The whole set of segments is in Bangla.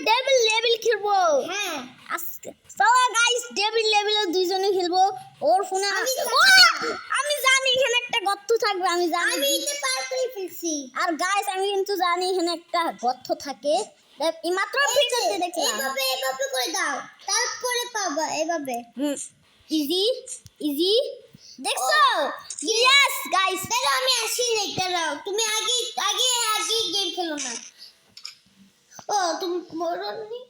ডেভিল লেভেল খেলবো। হ্যাঁ আজকে চলো গাইস ডেভিল লেভেলে দুইজনে খেলবো। ওর ফোনে আমি জানি এখানে একটা গর্ত থাকবে, আমি জানি। আমি এটা পার করে ফেলছি। আর গাইস আমি কিন্তু জানি এখানে একটা গর্ত থাকে। মাত্র ভিডিওতে দেখলাম। এভাবে করে দাও, তারপরে পাবা এভাবে। ইজি ইজি দেখছো? Yes guys. দাঁড়াও আমি আসি নাই, দাঁড়াও তুমি আগে আগে আগে গেম খেলো না। ও তুমি মরনি।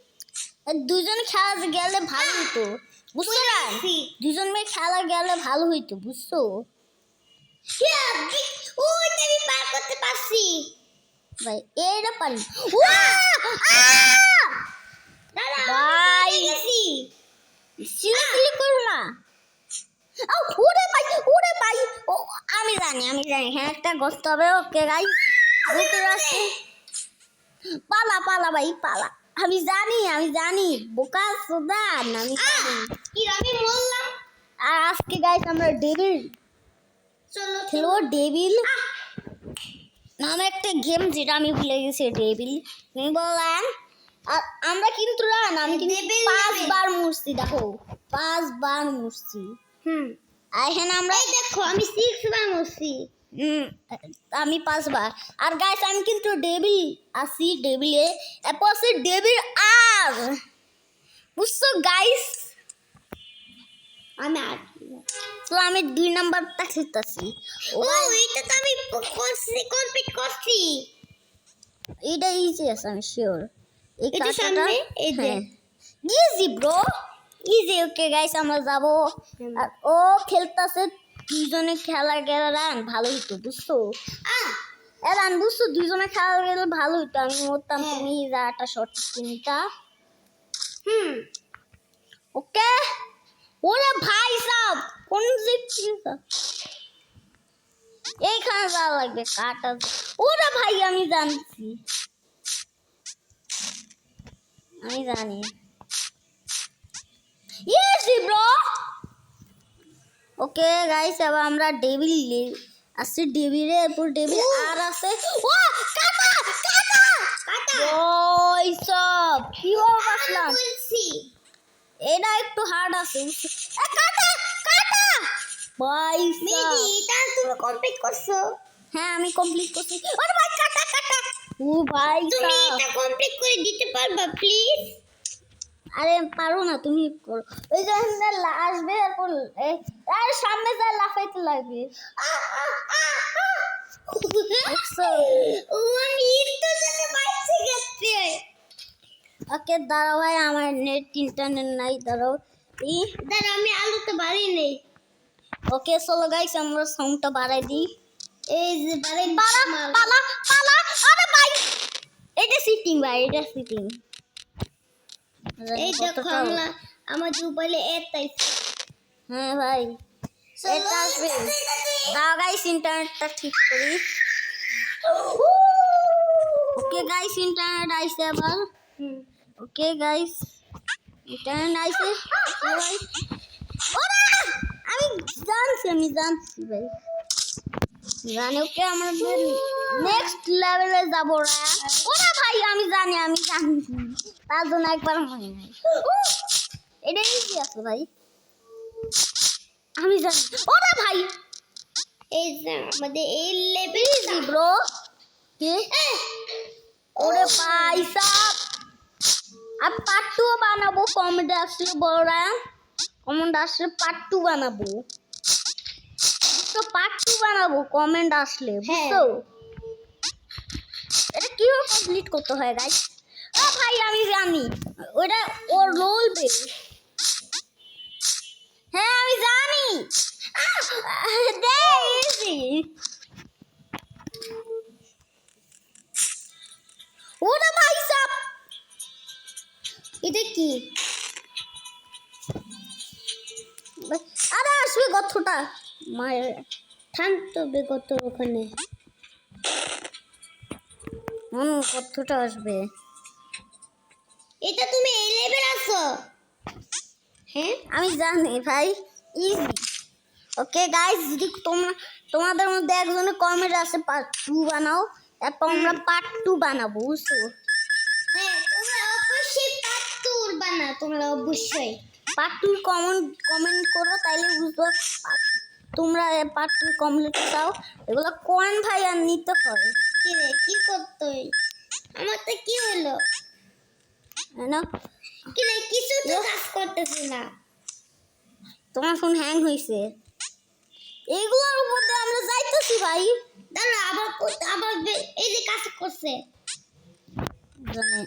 দুজন খেলা গেলে ভালো হতো, বুঝছো না? দুজন মিলে খেলা গেলে ভালো হইতো, বুঝছো? ওইটা আমি পার করতে পারছি ভাই এইটা পারি। দাঁড়াও ভাই আমি গেছি। সিলি করো না। ওরে ভাই ও আমি জানি হ্যাঁ একটা গর্ত হবে। ওকে গাইস ওকে আসছে। পালা ভাই পালা। আমি জানি বোকা সুদান আমি জানি। কি আমি বললাম। আর আজকে গাইস আমরা ডেভিল চলো খেলবো। ডেভিল নামে একটা গেম, যেটা আমি ভুলে গেছি। ডেভিল তুমি বললাম। আর আমরা কিন্তু আমি কিন্তু 5 বার মরছি, দেখো 5 বার মরছি। আর এখানে আমরা দেখো আমি 6 বার মরছি। আমি 5 বার। আর গাইস আমি কিন্তু ডেভিল আসি, ডেভিলে এরপর আছে ডেভিল আর, বুঝছো গাইস? আমি আর তো আমি 2 নাম্বারটা খেলতেছি। ও এটা তো আমি কমপ্লিট করছি। এটা ইজি আছে, আমি শিওর। এই এটা কাটাটা সামনে এই যে easy bro, easy. Okay guys আমরা যাবো। আর ও খেলতেছে, দুজনে খেলা গেলাম ভালো হইতো, বুঝছো? এলাম বুঝছো, দুজনে খেলা গেলে ভালো হইতো। আমি মরতাম, তুমি যাটা শর্ট কিনতা। ওকে ওরে ভাই সব কোন দিকটা এইখানে যাওয়া লাগবে কাটা। ওরে ভাই আমি জানি। Easy bro. ওকে গাইস এবার আমরা ডেভিল আছে, ডেভিলের এরপর ডেভিল আর আছে। ও কাটা ওই সব কি বলছিলাম, এটা একটু হার্ড আছে। কাটা ভাই এটা তুমি কমপ্লিট করছো। হ্যাঁ আমি কমপ্লিট করছি। ওরে ভাই কাটা ও ভাই তুমি এটা কমপ্লিট করে দিতে পারবা প্লিজ? আরে পারো না, তুমি করো। ওই যে আসবে এরপর আর সামনে যা লাফাইতে লাগবে। ও আমি একটু জন্য বাইরে গেছে। ওকে দাঁড়াও ভাই, আমার নেট ইন্টারনেট নাই, দাঁড়াও। দাঁড়া আমি আলোটা বাড়িয়ে নেই। ওকে চলো গাইস আমরা সাউন্ডটা বাড়াই দিই। এই যে বাড়াই পালা আরে ভাই এটা সিটিং ভাই, এটা সিটিং। এই দেখো আমরা আমাদের উপরে এটাই। হ্যাঁ ভাই এটা আসবে। দাও গাইস ইন্টারনেটটা ঠিক করি। ওকে গাইস ইন্টারনেট আইছে আবার। ওকে গাইস ইন্টারনেট আইছে। আমি জানছি ভাই জানি। ওকে আমাদের নেক্সট লেভেলে যাবো। ওরা ভাই আমি জানি তার জন্য একবার মনে নাই। এটা ইজি আছে ভাই, আমি জানি। ওরা ভাই এই যে আমাদের এই লেভেল ইজি ব্রো। কে ওরে ভাই সাব আর পার্ট 2 বানাবো। কমেন্ট আসলে বড়রা কমেন্ট আসলে পার্ট 2 বানাবো, তো পার্ট 2 বানাবো কমেন্ট আসলে, বুঝছো? এটা কিভাবে কমপ্লিট করতে হয় গাইস? ও ভাই আমি জানি ওটা ওর রোল বে। হ্যাঁ আমি জানি। ওরে ভাই সাব এটা কি? আরে আসবে গর্তটা মায়ের। থামতে হবে কত ওখানে। গর্তটা আসবে। এটা তুমি এই লেভেল আছো? হ্যাঁ আমি জানি ভাই ইজি। ওকে গাইস যদি তোমাদের মধ্যে একজনের কমেন্ট আছে পার্ট 2 বানাও, তারপর আমরা পার্ট 2 বানাবো, বুঝছো? হ্যাঁ তোমরা অবশ্যই পাত্তুর বানা তোমরা অবশ্যই। পার্ট টু কমেন্ট করো, তাইলে বুঝবো তোমরা পার্ট টু কমপ্লিট চাও। এগুলো কয়েন ভাই আর নিতে হয়। কি রে কি করতই? আমার তো কি হলো? না কি রে কিছু তো কাজ করতেছি না। তোমার ফোন হ্যাং হয়েছে। এইগুলোর উপর দিয়ে আমরা যাইতেছি ভাই। দাঁড়া আবার এই যে কাজ করছে। জানে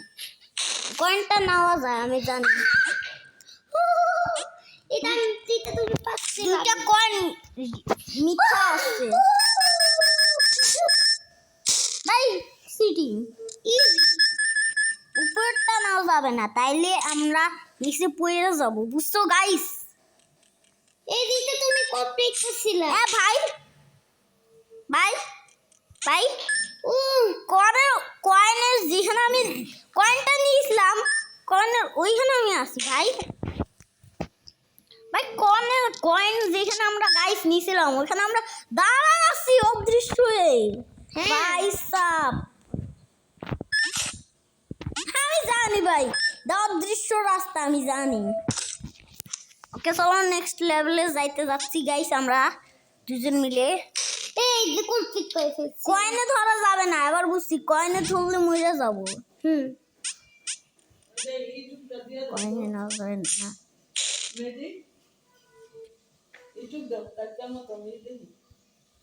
কয়েনটা নেওয়া যায় আমি জানি। এটা তুমি পাচ্ছি না। দুইটা কয়েন মিথ্যা আসছে ভাই। সিটিং উপরটা নেওয়া যাবে না, তাইলে আমরা নিচে পড়ে যাব, বুঝছো গাইস? এই দিকে তুমি কমপ্লিট করছিলে। হ্যাঁ ভাই ভাই ভাই ও কয়েনের যেখানে আমি কয়েনটা নিয়েছিলাম, কয়েনের ওইখানে আমি আছি ভাই। ভাই কয়েন যেখানে আমরা গাইস নিয়েছিলাম ওইখানে আমরা দাঁড়ায় আছি অদৃশ্য হয়ে। হ্যাঁ। ভাই সাব আমি জানি ভাই, অদৃশ্য রাস্তা আমি জানি। ওকে চলো নেক্সট লেভেলে যাইতে যাচ্ছি গাইস আমরা দুজন মিলে। এই যে কমপ্লিট করে ফেলছি। কয়েনে ধরা যাবে না, এবার বুঝছি কয়েনে ধরলে মরে যাব। হুম কয়েনে না যায় না। Ready? YouTube daw, tagka mo to, ready?